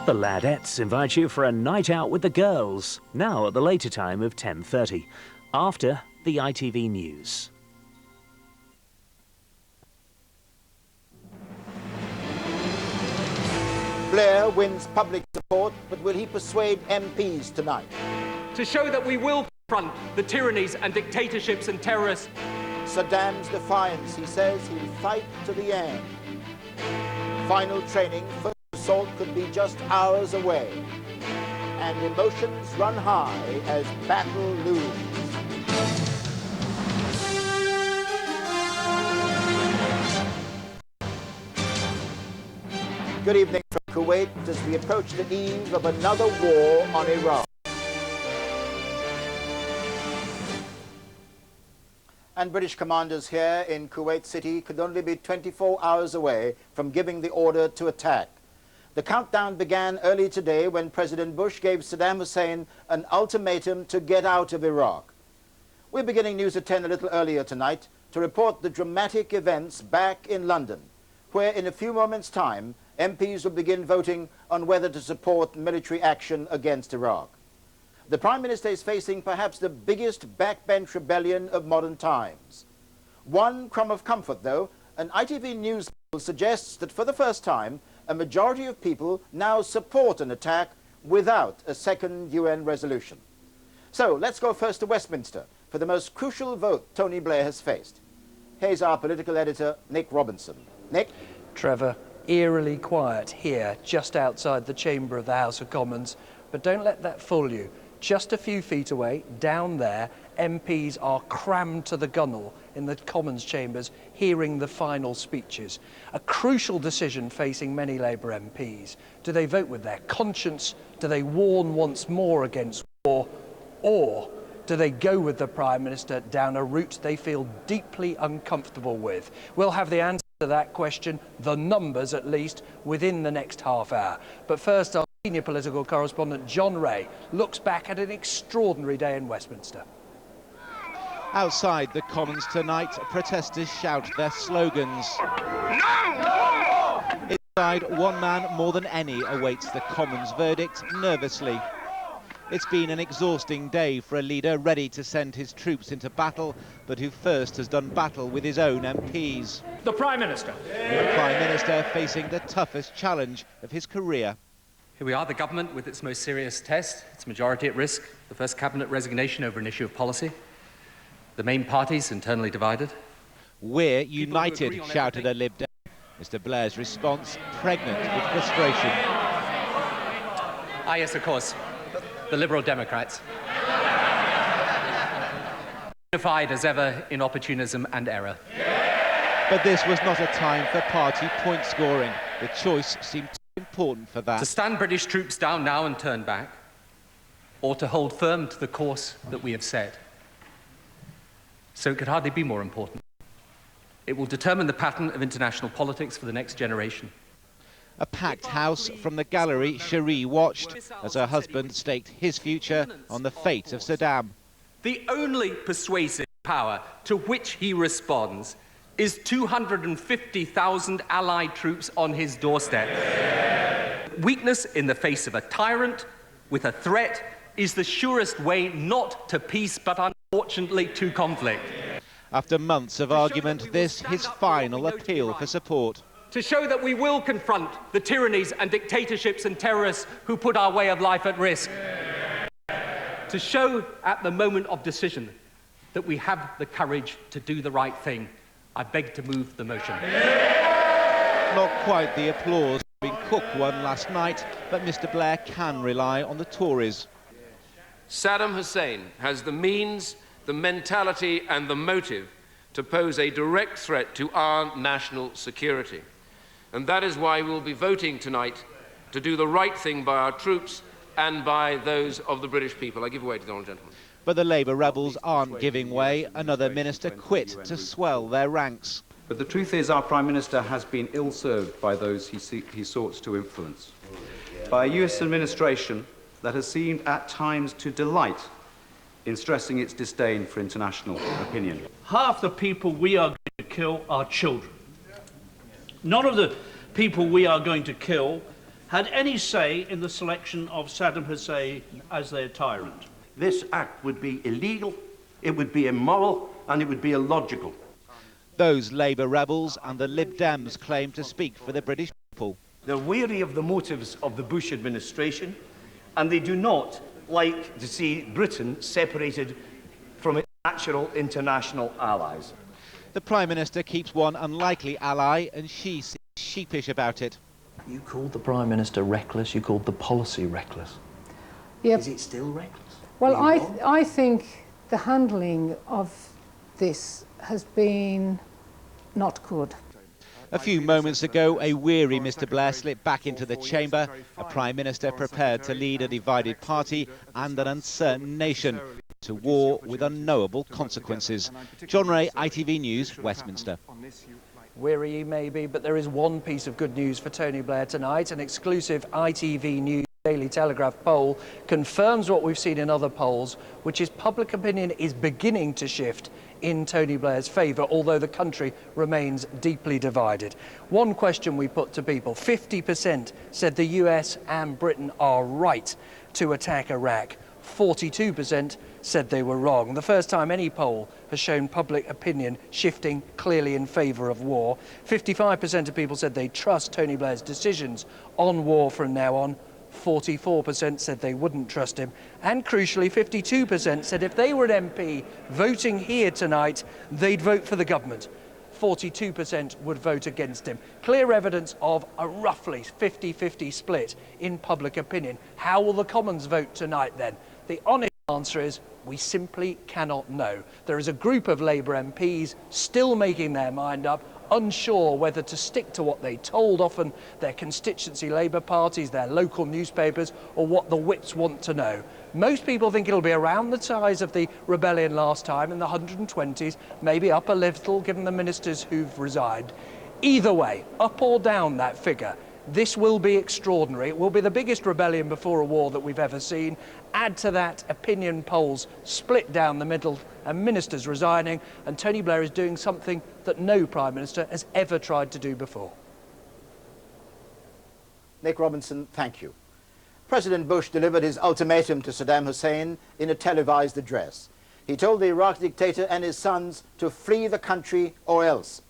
The Ladettes invite you for a night out with the girls, now at the later time of 10:30, after the ITV News. Blair wins public support, but will he persuade MPs tonight? To show that we will confront the tyrannies and dictatorships and terrorists. Saddam's defiance, he says he'll fight to the end. Final training, first assault could be just hours away. And emotions run high as battle looms. Good evening from Kuwait as we approach the eve of another war on Iraq. And British commanders here in Kuwait City could only be 24 hours away from giving the order to attack. The countdown began early today when President Bush gave Saddam Hussein an ultimatum to get out of Iraq. We're beginning News at 10 a little earlier tonight to report the dramatic events back in London, where in a few moments' time, MPs will begin voting on whether to support military action against Iraq. The Prime Minister is facing perhaps the biggest backbench rebellion of modern times. One crumb of comfort, though, an ITV News poll suggests that for the first time, a majority of people now support an attack without a second UN resolution. So let's go first to Westminster for the most crucial vote Tony Blair has faced. Here's our political editor, Nick Robinson. Nick? Trevor, eerily quiet here, just outside the chamber of the House of Commons. But don't let that fool you. Just a few feet away, down there, MPs are crammed to the gunwale in the Commons chambers, hearing the final speeches. A crucial decision facing many Labour MPs. Do they vote with their conscience? Do they warn once more against war? Or do they go with the Prime Minister down a route they feel deeply uncomfortable with? We'll have the answer to that question, the numbers at least, within the next half hour. But first, our senior political correspondent John Ray looks back at an extraordinary day in Westminster. Outside the Commons tonight, protesters shout their slogans. No! Inside, one man more than any awaits the Commons verdict nervously. It's been an exhausting day for a leader ready to send his troops into battle, but who first has done battle with his own MPs. The Prime Minister. The Prime Minister facing the toughest challenge of his career. Here we are, the government with its most serious test, its majority at risk, the first cabinet resignation over an issue of policy, the main parties internally divided. We're united, shouted a Lib Dem. Mr Blair's response, pregnant with frustration. Ah, yes, of course. The Liberal Democrats. Unified as ever in opportunism and error. But this was not a time for party point scoring. The choice seemed too important for that. To stand British troops down now and turn back, or to hold firm to the course that we have set. So it could hardly be more important. It will determine the pattern of international politics for the next generation. A packed house. From the gallery, Cherie watched as her husband staked his future on the fate of Saddam. The only persuasive power to which he responds is 250,000 Allied troops on his doorstep. Weakness in the face of a tyrant with a threat is the surest way not to peace, but unfortunately to conflict. After months of argument, this his final appeal for support. To show that we will confront the tyrannies and dictatorships and terrorists who put our way of life at risk. To show at the moment of decision that we have the courage to do the right thing. I beg to move the motion. Not quite the applause Cook won last night, but Mr Blair can rely on the Tories. Saddam Hussein has the means, the mentality and the motive to pose a direct threat to our national security. And that is why we'll be voting tonight to do the right thing by our troops and by those of the British people. I give way to the honourable gentleman. But the Labour rebels aren't giving way. Another minister quit to swell their ranks. But the truth is our Prime Minister has been ill-served by those he sought to influence. By a US administration that has seemed at times to delight in stressing its disdain for international opinion. Half the people we are going to kill are children. None of the people we are going to kill had any say in the selection of Saddam Hussein as their tyrant. This act would be illegal, it would be immoral, and it would be illogical. Those Labour rebels and the Lib Dems claim to speak for the British people. They're wary of the motives of the Bush administration, and they do not like to see Britain separated from its natural international allies. The Prime Minister keeps one unlikely ally, and she seems sheepish about it. You called the Prime Minister reckless, you called the policy reckless. Yep. Is it still reckless? Well, I think the handling of this has been not good. A few moments ago, a weary Mr Blair slipped back into the chamber, a Prime Minister prepared to lead a divided party and an uncertain nation to war with unknowable consequences. John Ray, ITV News, Westminster. Weary he may be, but there is one piece of good news for Tony Blair tonight. An exclusive ITV News Daily Telegraph poll confirms what we've seen in other polls, which is public opinion is beginning to shift in Tony Blair's favour, although the country remains deeply divided. One question we put to people, 50% said the US and Britain are right to attack Iraq. 42% said they were wrong. The first time any poll has shown public opinion shifting clearly in favour of war. 55% of people said they trust Tony Blair's decisions on war from now on. 44% said they wouldn't trust him. And crucially, 52% said if they were an MP voting here tonight, they'd vote for the government. 42% would vote against him. Clear evidence of a roughly 50-50 split in public opinion. How will the Commons vote tonight then? The honest answer is we simply cannot know. There is a group of Labour MPs still making their mind up, unsure whether to stick to what they told often their constituency Labour parties, their local newspapers, or what the whips want to know. Most people think it'll be around the size of the rebellion last time in the 120s, maybe up a little given the ministers who've resigned. Either way, up or down that figure, this will be extraordinary. It will be the biggest rebellion before a war that we've ever seen. Add to that opinion polls split down the middle and ministers resigning, and Tony Blair is doing something that no Prime Minister has ever tried to do before. Nick Robinson, thank you. President Bush delivered his ultimatum to Saddam Hussein in a televised address. He told the Iraq dictator and his sons to flee the country or else.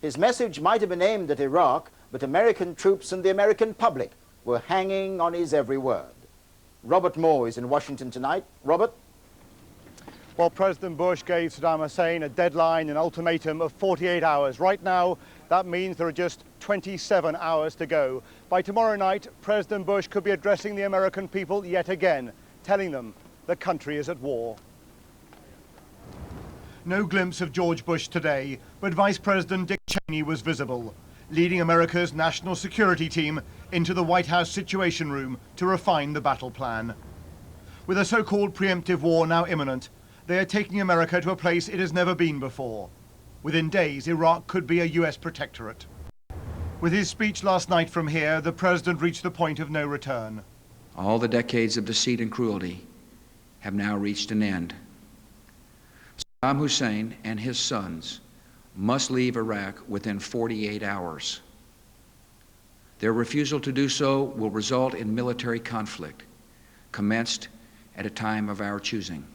His message might have been aimed at Iraq, but American troops and the American public were hanging on his every word. Robert Moore is in Washington tonight. Robert? Well, President Bush gave Saddam Hussein a deadline, an ultimatum of 48 hours. Right now, that means there are just 27 hours to go. By tomorrow night, President Bush could be addressing the American people yet again, telling them the country is at war. No glimpse of George Bush today, but Vice President Dick Cheney was visible, leading America's national security team into the White House Situation Room to refine the battle plan. With a so-called preemptive war now imminent, they are taking America to a place it has never been before. Within days, Iraq could be a US protectorate. With his speech last night from here, the president reached the point of no return. All the decades of deceit and cruelty have now reached an end. Saddam Hussein and his sons must leave Iraq within 48 hours. Their refusal to do so will result in military conflict, commenced at a time of our choosing.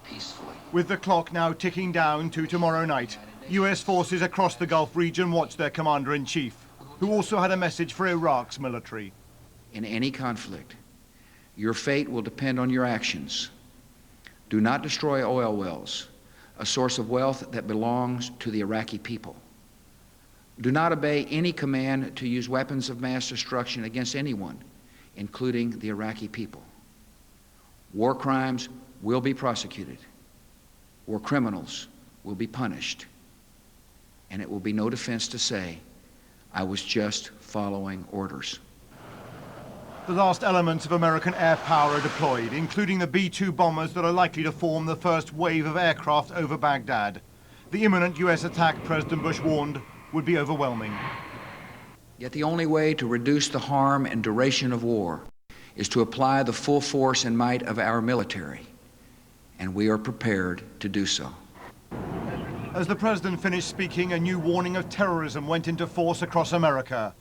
Peacefully. With the clock now ticking down to tomorrow night, US forces across the Gulf region watch their commander-in-chief, who also had a message for Iraq's military. In any conflict, your fate will depend on your actions. Do not destroy oil wells, a source of wealth that belongs to the Iraqi people. Do not obey any command to use weapons of mass destruction against anyone, including the Iraqi people. War crimes will be prosecuted. War criminals will be punished. And it will be no defense to say, I was just following orders. The last elements of American air power are deployed, including the B-2 bombers that are likely to form the first wave of aircraft over Baghdad. The imminent US attack, President Bush warned, would be overwhelming. Yet the only way to reduce the harm and duration of war is to apply the full force and might of our military, and we are prepared to do so. As the president finished speaking, a new warning of terrorism went into force across America.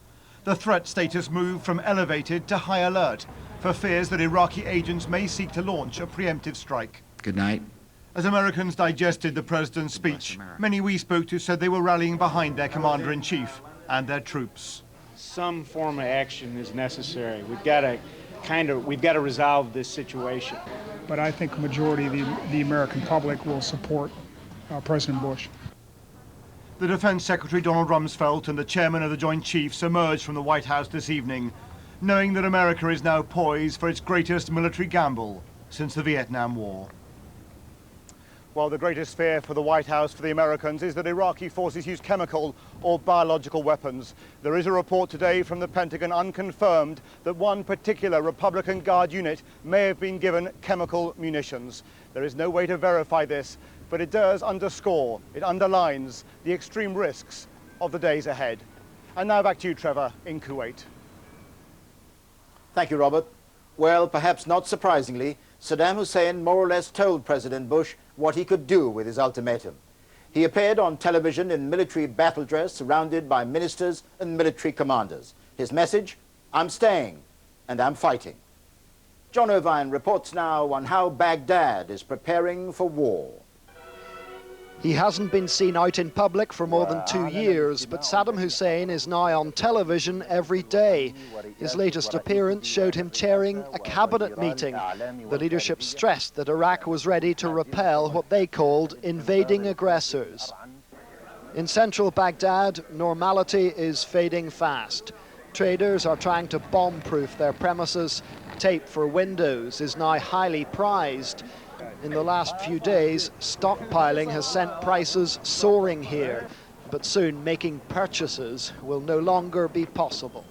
the threat status moved from elevated to high alert for fears that Iraqi agents may seek to launch a preemptive strike. Good night. As Americans digested the president's speech, many we spoke to said they were rallying behind their commander-in-chief and their troops. Some form of action is necessary. We've got to resolve this situation. But I think a majority of the American public will support President Bush. The Defense Secretary Donald Rumsfeld and the chairman of the Joint Chiefs emerged from the White House this evening, knowing that America is now poised for its greatest military gamble since the Vietnam War. Well, the greatest fear for the White House, for the Americans, is that Iraqi forces use chemical or biological weapons. There is a report today from the Pentagon, unconfirmed, that one particular Republican Guard unit may have been given chemical munitions. There is no way to verify this, but it does underscore, it underlines the extreme risks of the days ahead. And now back to you, Trevor, in Kuwait. Thank you, Robert. Well, perhaps not surprisingly, Saddam Hussein more or less told President Bush what he could do with his ultimatum. He appeared on television in military battle dress, surrounded by ministers and military commanders. His message: I'm staying and I'm fighting. John Irvine reports now on how Baghdad is preparing for war. He hasn't been seen out in public for more than 2 years, but Saddam Hussein is now on television every day. His latest appearance showed him chairing a cabinet meeting. The leadership stressed that Iraq was ready to repel what they called invading aggressors. In central Baghdad, normality is fading fast. Traders are trying to bomb-proof their premises. Tape for windows is now highly prized. In the last few days, stockpiling has sent prices soaring here, but soon making purchases will no longer be possible.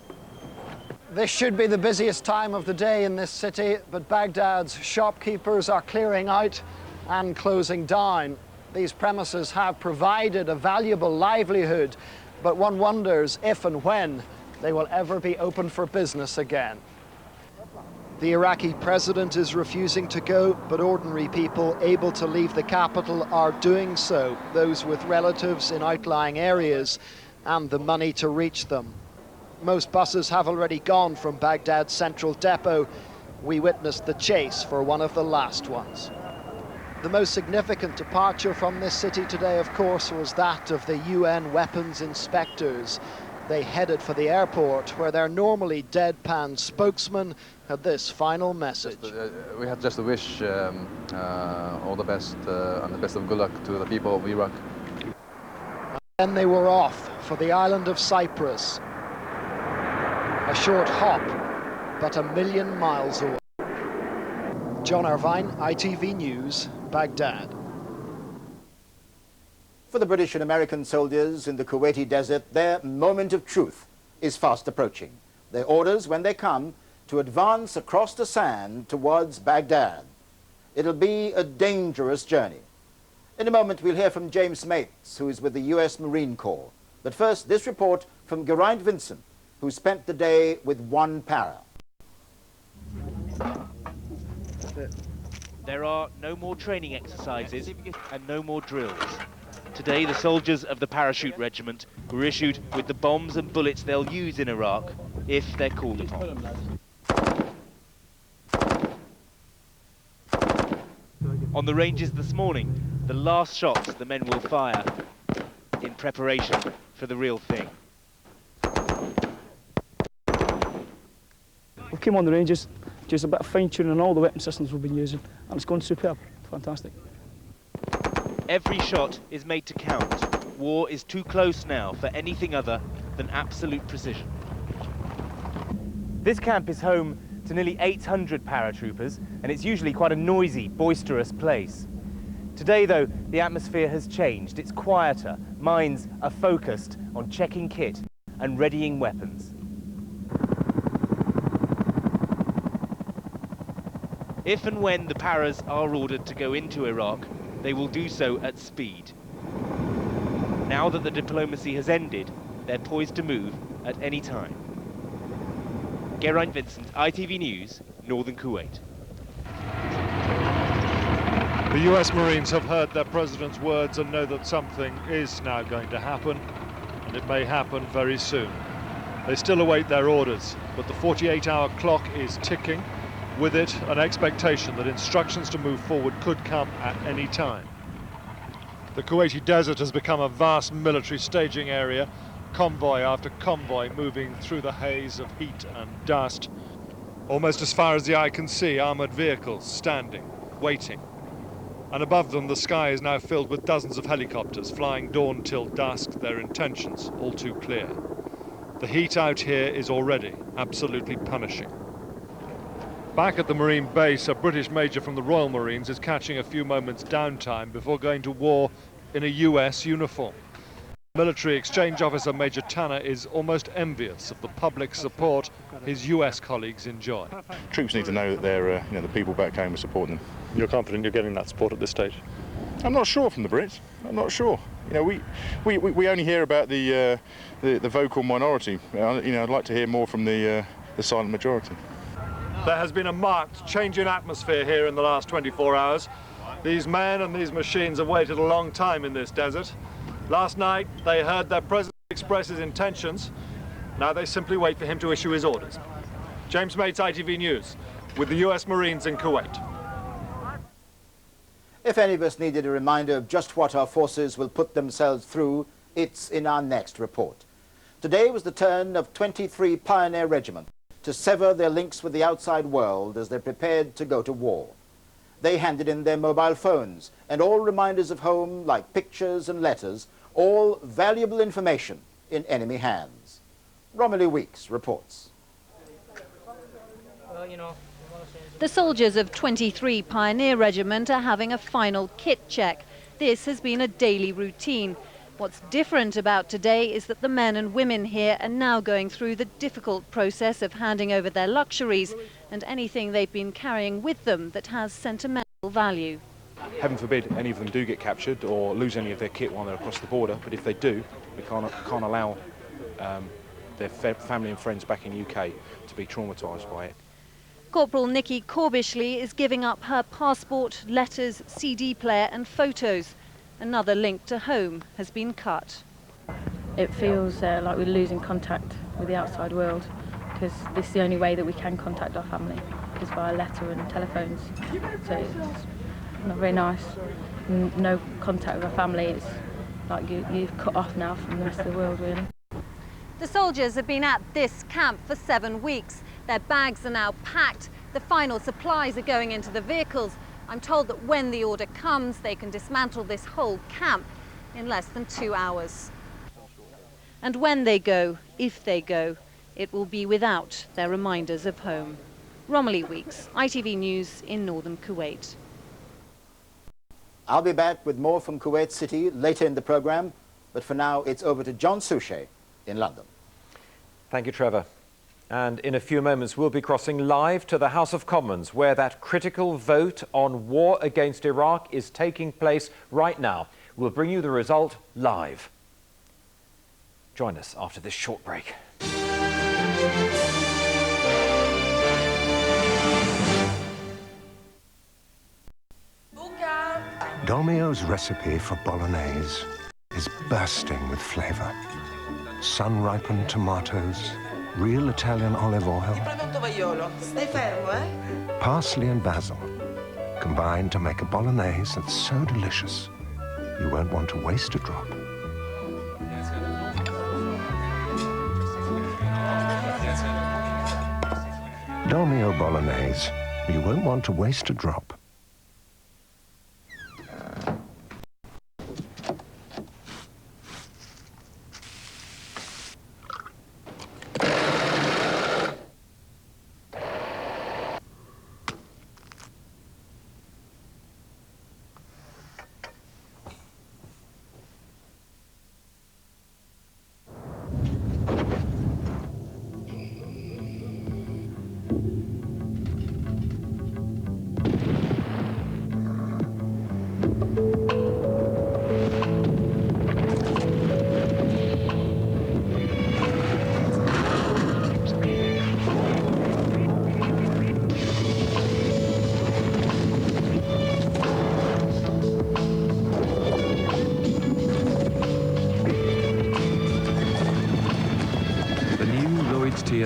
This should be the busiest time of the day in this city, but Baghdad's shopkeepers are clearing out and closing down. These premises have provided a valuable livelihood, but one wonders if and when they will ever be open for business again. The Iraqi president is refusing to go, but ordinary people able to leave the capital are doing so, those with relatives in outlying areas and the money to reach them. Most buses have already gone from Baghdad's central depot. We witnessed the chase for one of the last ones. The most significant departure from this city today, of course, was that of the UN weapons inspectors. They headed for the airport, where their normally deadpan spokesman had this final message. We had just a wish, all the best and the best of good luck to the people of Iraq. And then they were off for the island of Cyprus. A short hop, but 1,000,000 miles away. John Irvine, ITV News, Baghdad. For the British and American soldiers in the Kuwaiti desert, their moment of truth is fast approaching. Their orders, when they come, to advance across the sand towards Baghdad. It'll be a dangerous journey. In a moment, we'll hear from James Mates, who is with the US Marine Corps. But first, this report from Geraint Vincent, who spent the day with one para. There are no more training exercises and no more drills. Today, the soldiers of the Parachute Regiment were issued with the bombs and bullets they'll use in Iraq if they're called upon. On the ranges this morning, the last shots the men will fire in preparation for the real thing. We came on the ranges, just a bit of fine-tuning on all the weapon systems we've been using, and it's gone superb. Fantastic. Every shot is made to count. War is too close now for anything other than absolute precision. This camp is home to nearly 800 paratroopers, and it's usually quite a noisy, boisterous place. Today, though, the atmosphere has changed. It's quieter. Minds are focused on checking kit and readying weapons. If and when the paras are ordered to go into Iraq, they will do so at speed. Now that the diplomacy has ended, they're poised to move at any time. Geraint Vincent, ITV News, Northern Kuwait. The US Marines have heard their president's words and know that something is now going to happen, and it may happen very soon. They still await their orders, but the 48-hour clock is ticking. With it, an expectation that instructions to move forward could come at any time. The Kuwaiti desert has become a vast military staging area, convoy after convoy moving through the haze of heat and dust. Almost as far as the eye can see, armoured vehicles standing, waiting. And above them, the sky is now filled with dozens of helicopters flying dawn till dusk, their intentions all too clear. The heat out here is already absolutely punishing. Back at the Marine base, a British major from the Royal Marines is catching a few moments downtime before going to war in a US uniform. Military Exchange Officer Major Tanner is almost envious of the public support his US colleagues enjoy. Troops need to know that they're, the people back home are supporting them. You're confident you're getting that support at this stage? I'm not sure from the Brits. I'm not sure. We only hear about the vocal minority. I'd like to hear more from the silent majority. There has been a marked change in atmosphere here in the last 24 hours. These men and these machines have waited a long time in this desert. Last night, they heard their president express his intentions. Now they simply wait for him to issue his orders. James Mates, ITV News, with the US Marines in Kuwait. If any of us needed a reminder of just what our forces will put themselves through, it's in our next report. Today was the turn of 23 Pioneer Regiment to sever their links with the outside world as they prepared to go to war. They handed in their mobile phones and all reminders of home, like pictures and letters, all valuable information in enemy hands. Romilly Weeks reports. The soldiers of 23 Pioneer Regiment are having a final kit check. This has been a daily routine. What's different about today is that the men and women here are now going through the difficult process of handing over their luxuries and anything they've been carrying with them that has sentimental value. Heaven forbid any of them do get captured or lose any of their kit while they're across the border, but if they do, we can't allow their family and friends back in the UK to be traumatised by it. Corporal Nikki Corbishley is giving up her passport, letters, CD player and photos. Another link to home has been cut. It feels like we're losing contact with the outside world, because this is the only way that we can contact our family, is via letter and telephones. So it's not very nice. No contact with our family. It's like you're cut off now from the rest of the world, really. The soldiers have been at this camp for 7 weeks. Their bags are now packed. The final supplies are going into the vehicles. I'm told that when the order comes, they can dismantle this whole camp in less than 2 hours. And when they go, if they go, it will be without their reminders of home. Romilly Weeks, ITV News in northern Kuwait. I'll be back with more from Kuwait City later in the programme, but for now it's over to John Suchet in London. Thank you, Trevor. And in a few moments, we'll be crossing live to the House of Commons, where that critical vote on war against Iraq is taking place right now. We'll bring you the result live. Join us after this short break. Dolmio's recipe for bolognese is bursting with flavour. Sun-ripened tomatoes, real Italian olive oil, parsley and basil, combined to make a bolognese that's so delicious, you won't want to waste a drop. Dolmio Bolognese, you won't want to waste a drop.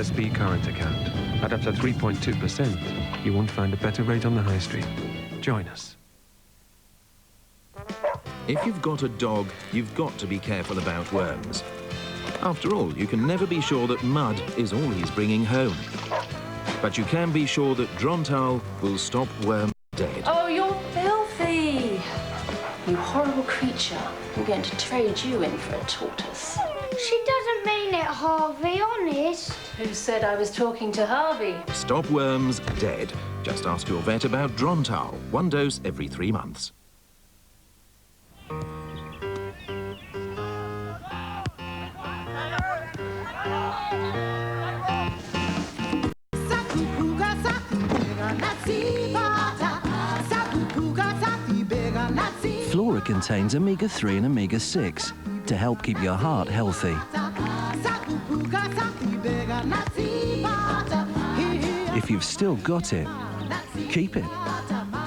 TSB current account. At up to 3.2%, you won't find a better rate on the high street. Join us. If you've got a dog, you've got to be careful about worms. After all, you can never be sure that mud is all he's bringing home. But you can be sure that Drontal will stop worms dead. Oh, you're filthy! You horrible creature. I'm going to trade you in for a tortoise. She doesn't mean it, Harvey, honest. Who said I was talking to Harvey? Stop worms dead. Just ask your vet about Drontal. 1 dose every 3 months. Flora contains omega-3 and omega-6 to help keep your heart healthy. If you've still got it, keep it.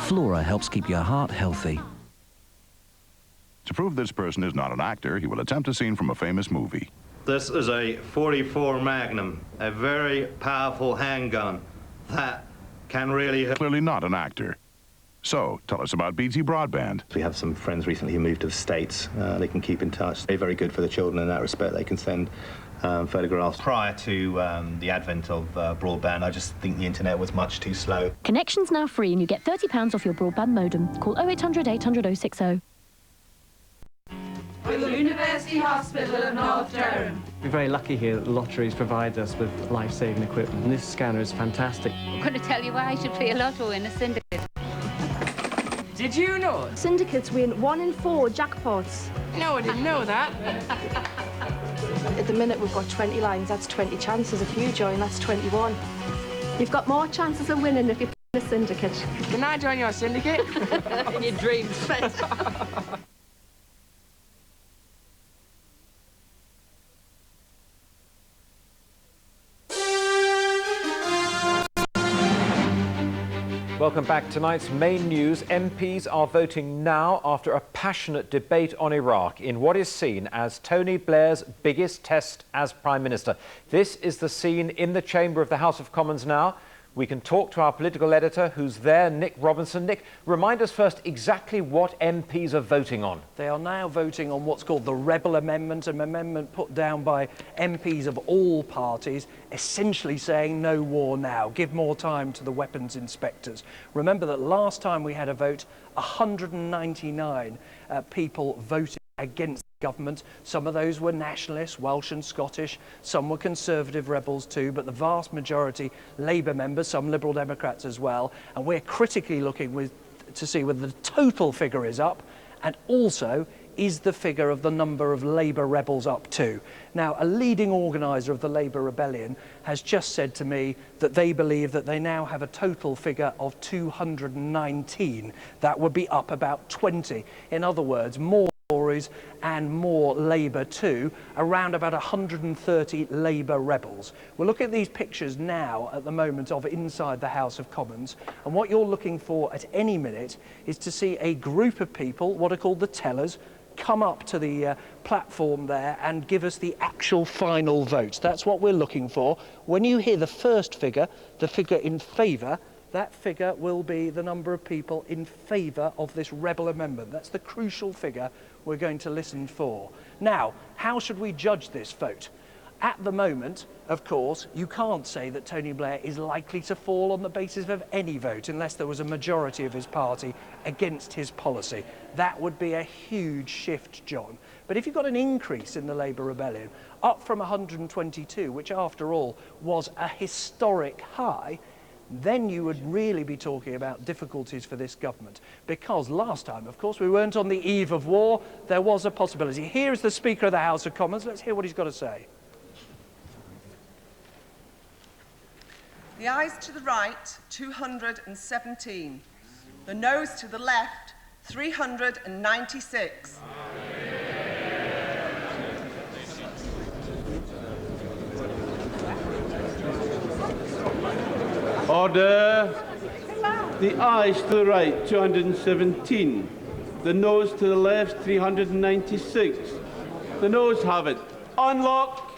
Flora helps keep your heart healthy. To prove this person is not an actor, he will attempt a scene from a famous movie. This is a .44 Magnum, a very powerful handgun that can really hit. Clearly not an actor. So, tell us about BT Broadband. We have some friends recently who moved to the States. They can keep in touch. They're very good for the children in that respect. They can send photographs. Prior to the advent of broadband, I just think the internet was much too slow. Connection's now free and you get £30 off your broadband modem. Call 0800 800 060. University Hospital of North Durham. We're very lucky here that the lotteries provide us with life-saving equipment, and this scanner is fantastic. I'm going to tell you why I should play a lotto in a syndicate. Did you know? Syndicates win 1 in 4 jackpots. No, I didn't know that. At the minute, we've got 20 lines. That's 20 chances. If you join, that's 21. You've got more chances of winning if you play in a syndicate. Can I join your syndicate? In your dreams. Welcome back. Tonight's main news. MPs are voting now after a passionate debate on Iraq in what is seen as Tony Blair's biggest test as Prime Minister. This is the scene in the chamber of the House of Commons now. We can talk to our political editor who's there, Nick Robinson. Nick, remind us first exactly what MPs are voting on. They are now voting on what's called the Rebel Amendment, an amendment put down by MPs of all parties, essentially saying no war now, give more time to the weapons inspectors. Remember that last time we had a vote, 199 people voted against the government. Some of those were nationalists, Welsh and Scottish. Some were Conservative rebels too, but the vast majority Labour members, some Liberal Democrats as well. And we're critically looking to see whether the total figure is up, and also is the figure of the number of Labour rebels up too. Now, a leading organiser of the Labour rebellion has just said to me that they believe that they now have a total figure of 219. That would be up about 20. In other words, more Tories and more Labour too, around about 130 Labour rebels. We're looking at these pictures now at the moment of inside the House of Commons, and what you're looking for at any minute is to see a group of people, what are called the tellers, come up to the platform there and give us the actual final votes. That's what we're looking for. When you hear the first figure, the figure in favour, that figure will be the number of people in favour of this rebel amendment. That's the crucial figure we're going to listen for. Now, how should we judge this vote? At the moment, of course, you can't say that Tony Blair is likely to fall on the basis of any vote unless there was a majority of his party against his policy. That would be a huge shift, John. But if you've got an increase in the Labour rebellion, up from 122, which after all was a historic high, then you would really be talking about difficulties for this government. Because last time, of course, we weren't on the eve of war. There was a possibility. Here is the Speaker of the House of Commons. Let's hear what he's got to say. The ayes to the right, 217. The noes to the left, 396. Order. The ayes to the right, 217. The noes to the left, 396. The noes have it. Unlock.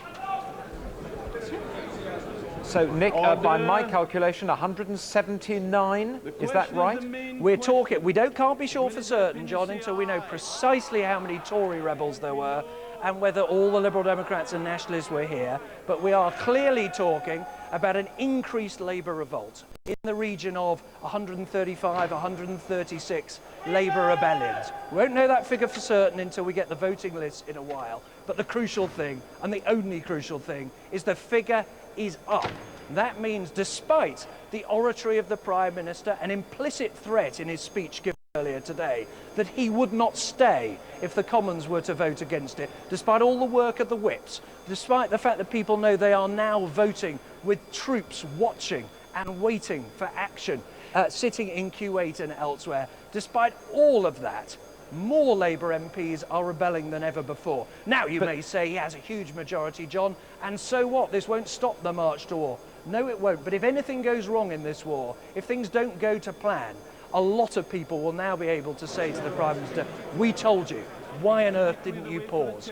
So, Nick, by my calculation, 179, is that right? We're talking, can't be sure for certain, John, until we know precisely how many Tory rebels there were and whether all the Liberal Democrats and Nationalists were here, but we are clearly talking about an increased Labour revolt in the region of 135, 136 Labour rebellions. We won't know that figure for certain until we get the voting list in a while, but the crucial thing, and the only crucial thing, is the figure is up. That means, despite the oratory of the Prime Minister, an implicit threat in his speech given earlier today, that he would not stay if the Commons were to vote against it, despite all the work of the whips, despite the fact that people know they are now voting with troops watching and waiting for action, sitting in Kuwait and elsewhere, despite all of that, more Labour MPs are rebelling than ever before. Now, you may say he has a huge majority, John, and so what? This won't stop the march to war. No, it won't. But if anything goes wrong in this war, if things don't go to plan, a lot of people will now be able to say to the Prime Minister, we told you, why on earth didn't you pause?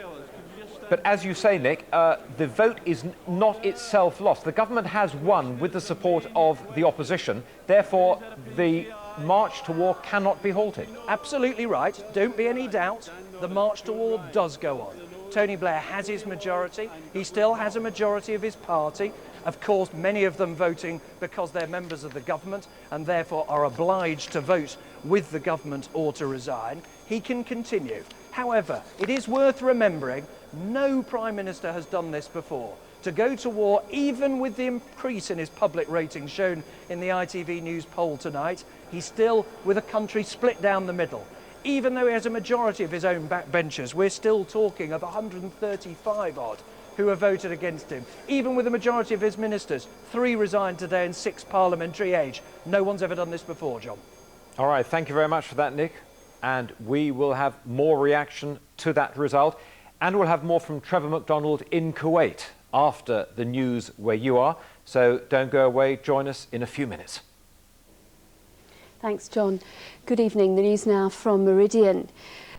But as you say, Nick, the vote is not itself lost. The government has won with the support of the opposition. Therefore, the march to war cannot be halted. Absolutely right. Don't be any doubt. The march to war does go on. Tony Blair has his majority. He still has a majority of his party. Of course, many of them voting because they're members of the government and therefore are obliged to vote with the government or to resign. He can continue. However, it is worth remembering no Prime Minister has done this before. To go to war, even with the increase in his public rating shown in the ITV News poll tonight, he's still with a country split down the middle. Even though he has a majority of his own backbenchers, we're still talking of 135 odd who have voted against him. Even with the majority of his ministers, 3 resigned today and 6 parliamentary age. No one's ever done this before, John. All right, thank you very much for that, Nick. And we will have more reaction to that result. And we'll have more from Trevor MacDonald in Kuwait after the news where you are. So don't go away. Join us in a few minutes. Thanks, John. Good evening. The news now from Meridian.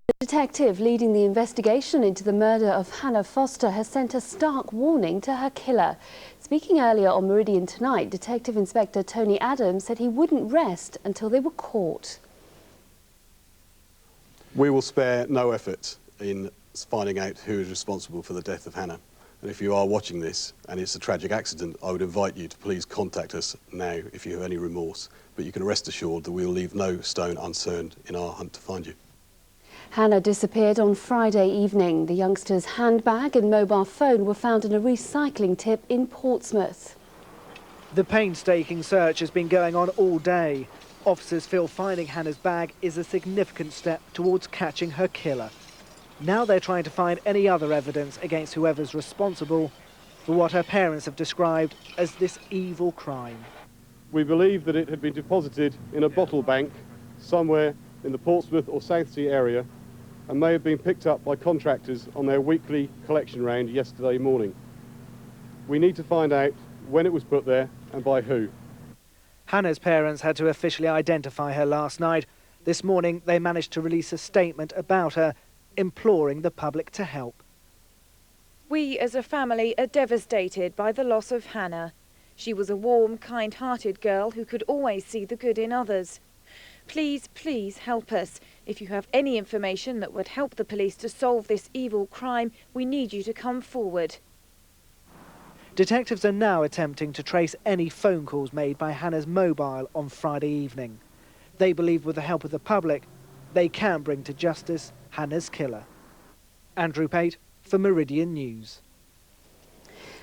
The detective leading the investigation into the murder of Hannah Foster has sent a stark warning to her killer. Speaking earlier on Meridian Tonight, Detective Inspector Tony Adams said he wouldn't rest until they were caught. We will spare no effort in finding out who is responsible for the death of Hannah. And if you are watching this and it's a tragic accident, I would invite you to please contact us now if you have any remorse. But you can rest assured that we will leave no stone unturned in our hunt to find you. Hannah disappeared on Friday evening. The youngster's handbag and mobile phone were found in a recycling tip in Portsmouth. The painstaking search has been going on all day. Officers feel finding Hannah's bag is a significant step towards catching her killer. Now they're trying to find any other evidence against whoever's responsible for what her parents have described as this evil crime. We believe that it had been deposited in a bottle bank somewhere in the Portsmouth or Southsea area and may have been picked up by contractors on their weekly collection round yesterday morning. We need to find out when it was put there and by who. Hannah's parents had to officially identify her last night. This morning they managed to release a statement about her, imploring the public to help. We as a family are devastated by the loss of Hannah. She was a warm, kind-hearted girl who could always see the good in others. Please, please help us. If you have any information that would help the police to solve this evil crime, we need you to come forward. Detectives are now attempting to trace any phone calls made by Hannah's mobile on Friday evening. They believe with the help of the public, they can bring to justice Hannah's killer. Andrew Pate for Meridian News.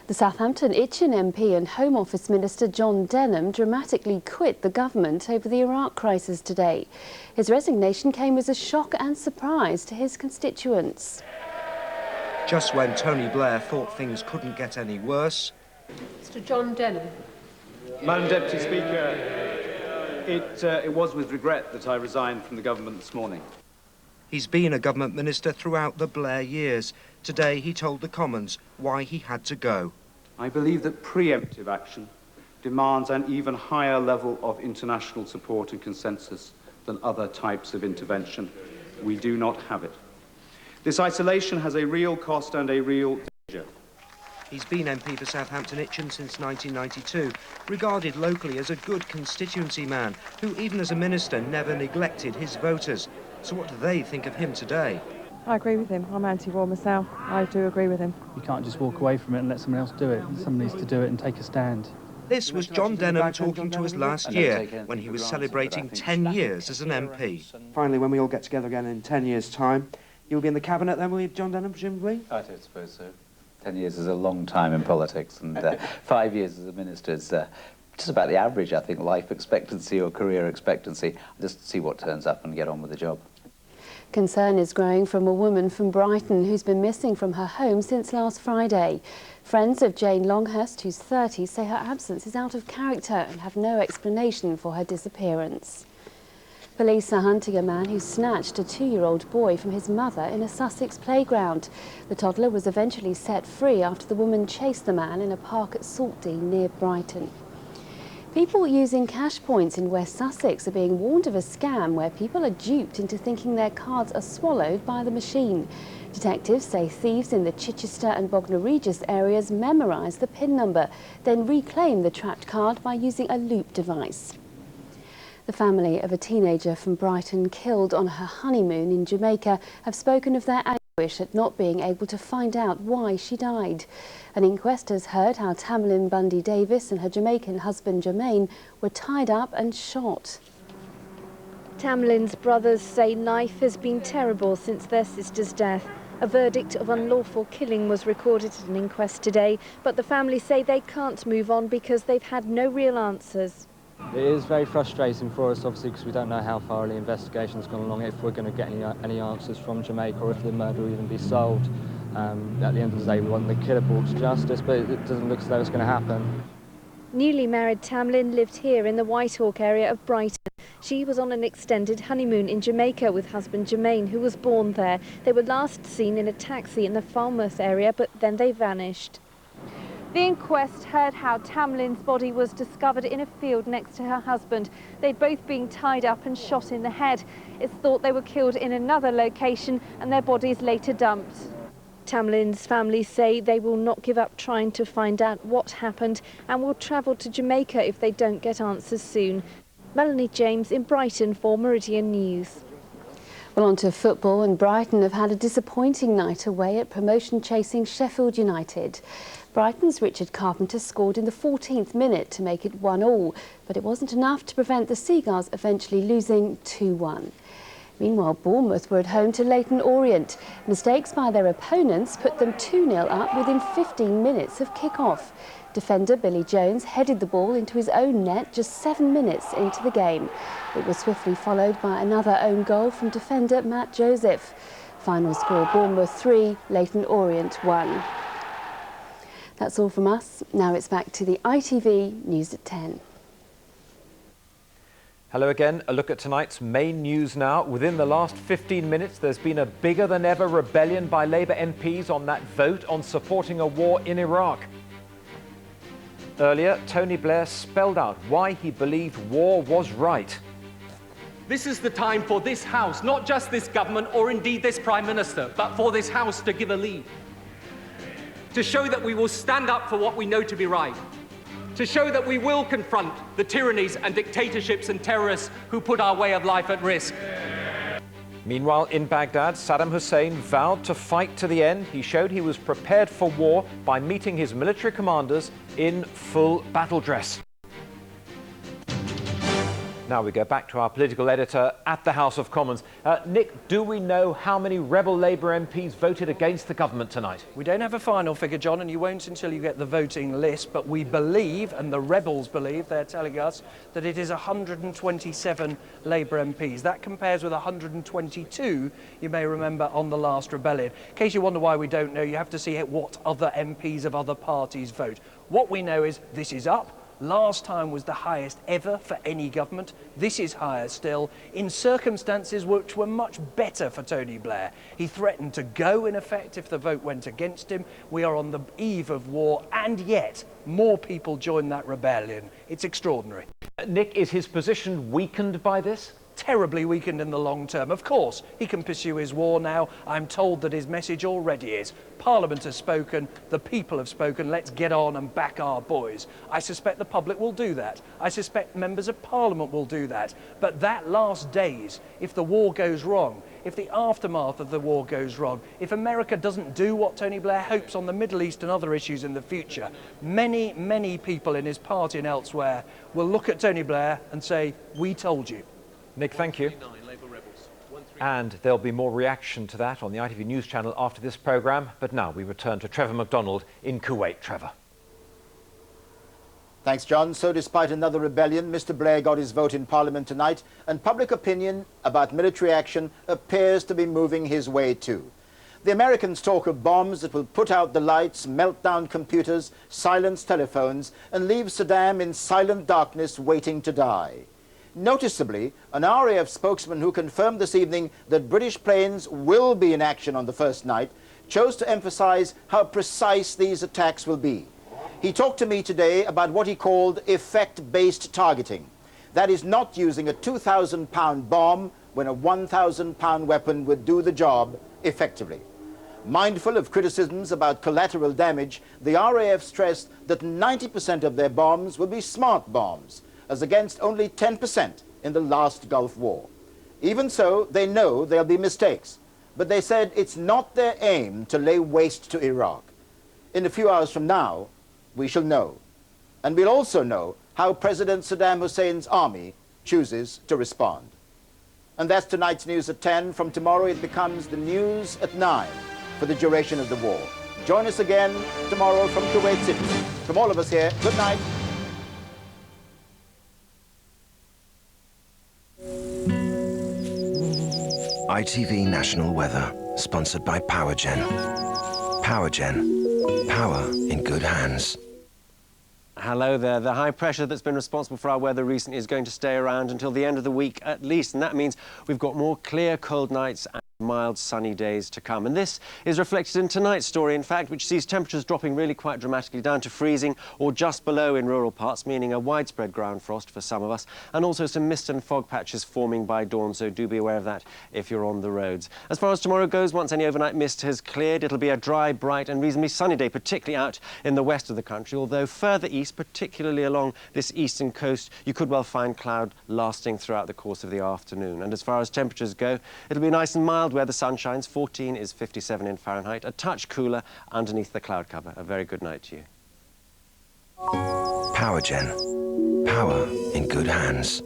The Southampton Itchen MP and Home Office Minister John Denham dramatically quit the government over the Iraq crisis today. His resignation came as a shock and surprise to his constituents. Just when Tony Blair thought things couldn't get any worse. Mr. John Denham. Madam Deputy Speaker, it was with regret that I resigned from the government this morning. He's been a government minister throughout the Blair years. Today he told the Commons why he had to go. I believe that preemptive action demands an even higher level of international support and consensus than other types of intervention. We do not have it. This isolation has a real cost and a real danger. He's been MP for Southampton Itchen since 1992, regarded locally as a good constituency man who, even as a minister, never neglected his voters. So what do they think of him today? I agree with him. I'm anti-war myself. I do agree with him. You can't just walk away from it and let someone else do it. Someone needs to do it and take a stand. This was John Denham talking to us last year when he was celebrating 10 years as an MP. Finally, when we all get together again in 10 years' time, you'll be in the cabinet then, will you, John Denham, presumably? I don't suppose so. 10 years is a long time in politics, and 5 years as a minister is just about the average, I think, life expectancy or career expectancy. Just see what turns up and get on with the job. Concern is growing from a woman from Brighton who's been missing from her home since last Friday. Friends of Jane Longhurst, who's 30, say her absence is out of character and have no explanation for her disappearance. Police are hunting a man who snatched a 2-year-old boy from his mother in a Sussex playground. The toddler was eventually set free after the woman chased the man in a park at Saltdean near Brighton. People using cash points in West Sussex are being warned of a scam where people are duped into thinking their cards are swallowed by the machine. Detectives say thieves in the Chichester and Bognor Regis areas memorise the PIN number, then reclaim the trapped card by using a loop device. The family of a teenager from Brighton killed on her honeymoon in Jamaica have spoken of their anguish at not being able to find out why she died. An inquest has heard how Tamlin Bundy Davis and her Jamaican husband Jermaine were tied up and shot. Tamlin's brothers say life has been terrible since their sister's death. A verdict of unlawful killing was recorded at an inquest today, but the family say they can't move on because they've had no real answers. It is very frustrating for us, obviously, because we don't know how far the investigation's gone along, if we're going to get any answers from Jamaica or if the murder will even be solved. At the end of the day, we want the killer brought to justice, but it doesn't look as though it's going to happen. Newly married Tamlin lived here in the Whitehawk area of Brighton. She was on an extended honeymoon in Jamaica with husband Jermaine, who was born there. They were last seen in a taxi in the Falmouth area, but then they vanished. The inquest heard how Tamlin's body was discovered in a field next to her husband. They'd both been tied up and shot in the head. It's thought they were killed in another location and their bodies later dumped. Tamlin's family say they will not give up trying to find out what happened and will travel to Jamaica if they don't get answers soon. Melanie James in Brighton for Meridian News. Well, on to football, and Brighton have had a disappointing night away at promotion-chasing Sheffield United. Brighton's Richard Carpenter scored in the 14th minute to make it 1-1, but it wasn't enough to prevent the Seagulls eventually losing 2-1. Meanwhile, Bournemouth were at home to Leyton Orient. Mistakes by their opponents put them 2-0 up within 15 minutes of kick-off. Defender Billy Jones headed the ball into his own net just 7 minutes into the game. It was swiftly followed by another own goal from defender Matt Joseph. Final score: Bournemouth 3, Leyton Orient 1. That's all from us. Now it's back to the ITV News at 10. Hello again. A look at tonight's main news now. Within the last 15 minutes, there's been a bigger than ever rebellion by Labour MPs on that vote on supporting a war in Iraq. Earlier, Tony Blair spelled out why he believed war was right. This is the time for this House, not just this government or indeed this Prime Minister, but for this House to give a lead. To show that we will stand up for what we know to be right. To show that we will confront the tyrannies and dictatorships and terrorists who put our way of life at risk. Meanwhile, in Baghdad, Saddam Hussein vowed to fight to the end. He showed he was prepared for war by meeting his military commanders in full battle dress. Now we go back to our political editor at the House of Commons. Nick, do we know how many rebel Labour MPs voted against the government tonight? We don't have a final figure, John, and you won't until you get the voting list, but we believe, and the rebels believe, they're telling us, that it is 127 Labour MPs. That compares with 122, you may remember, on the last rebellion. In case you wonder why we don't know, you have to see what other MPs of other parties vote. What we know is this is up. Last time was the highest ever for any government. This is higher still, in circumstances which were much better for Tony Blair. He threatened to go, in effect, if the vote went against him. We are on the eve of war, and yet more people join that rebellion. It's extraordinary. Nick, is his position weakened by this? terribly weakened in the long term. Of course, he can pursue his war now. I'm told that his message already is. Parliament has spoken, the people have spoken, let's get on and back our boys. I suspect the public will do that. I suspect members of Parliament will do that. But that last days, if the war goes wrong, if the aftermath of the war goes wrong, if America doesn't do what Tony Blair hopes on the Middle East and other issues in the future, many, many people in his party and elsewhere will look at Tony Blair and say, we told you. Nick, thank you. And there'll be more reaction to that on the ITV News channel after this programme. But now we return to Trevor MacDonald in Kuwait. Trevor. Thanks, John. So despite another rebellion, Mr. Blair got his vote in Parliament tonight, and public opinion about military action appears to be moving his way too. The Americans talk of bombs that will put out the lights, melt down computers, silence telephones, and leave Saddam in silent darkness waiting to die. Noticeably, an RAF spokesman who confirmed this evening that British planes will be in action on the first night chose to emphasize how precise these attacks will be. He talked to me today about what he called effect-based targeting. That is, not using a 2,000-pound bomb when a 1,000-pound weapon would do the job effectively. Mindful of criticisms about collateral damage, the RAF stressed that 90% of their bombs will be smart bombs, as against only 10% in the last Gulf War. Even so, they know there'll be mistakes, but they said it's not their aim to lay waste to Iraq. In a few hours from now, we shall know. And we'll also know how President Saddam Hussein's army chooses to respond. And that's tonight's news at 10. From tomorrow, it becomes the news at 9 for the duration of the war. Join us again tomorrow from Kuwait City. From all of us here, good night. ITV National Weather, sponsored by PowerGen. PowerGen, power in good hands. Hello there. The high pressure that's been responsible for our weather recently is going to stay around until the end of the week at least, and that means we've got more clear, cold nights and mild, sunny days to come. And this is reflected in tonight's story, in fact, which sees temperatures dropping really quite dramatically down to freezing or just below in rural parts, meaning a widespread ground frost for some of us, and also some mist and fog patches forming by dawn, so do be aware of that if you're on the roads. As far as tomorrow goes, once any overnight mist has cleared, it'll be a dry, bright and reasonably sunny day, particularly out in the west of the country, although further east, particularly along this eastern coast, you could well find cloud lasting throughout the course of the afternoon. And as far as temperatures go, it'll be nice and mild where the sun shines. 14 is 57 in Fahrenheit, a touch cooler underneath the cloud cover. A very good night to you. PowerGen, power in good hands.